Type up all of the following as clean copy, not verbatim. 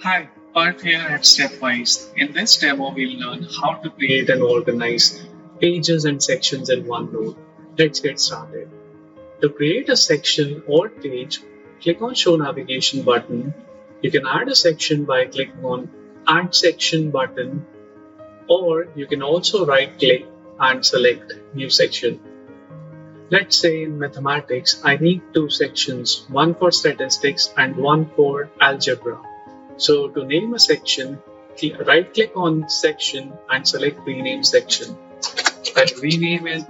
Hi, Parth here at Stepwise. In this demo, we'll learn how to create and organize pages and sections in OneNote. Let's get started. To create a section or page, click on Show Navigation button. You can add a section by clicking on Add Section button, or you can also right-click and select New Section. Let's say in mathematics, I need two sections, one for statistics and one for algebra. So to name a section, right-click on section and select rename section. I'll rename it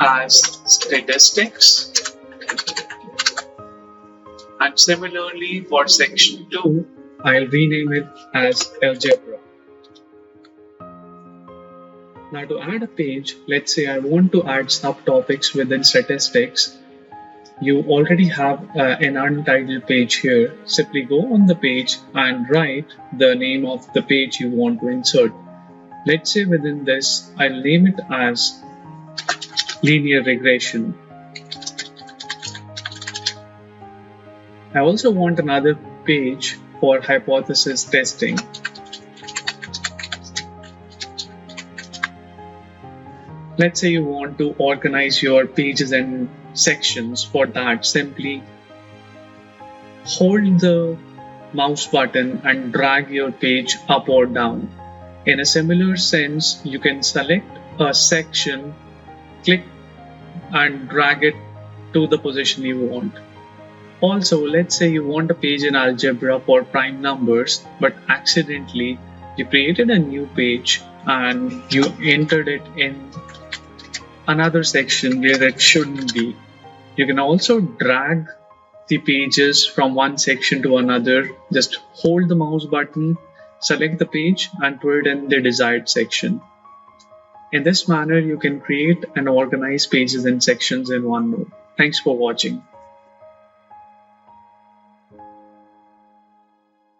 as statistics. And similarly for section 2, I'll rename it as algebra. Now to add a page, let's say I want to add subtopics within statistics. You already have an untitled page here. Simply go on the page and write the name of the page you want to insert. Let's say within this, I'll name it as linear regression. I also want another page for hypothesis testing. Let's say you want to organize your pages and sections. For that, simply hold the mouse button and drag your page up or down. In a similar sense, you can select a section, click and drag it to the position you want. Also, let's say you want a page in algebra for prime numbers, but accidentally you created a new page and you entered it in another section where it shouldn't be. You can also drag the pages from one section to another. Just hold the mouse button, select the page and put it in the desired section. In this manner, you can create and organize pages and sections in OneNote. Thanks for watching.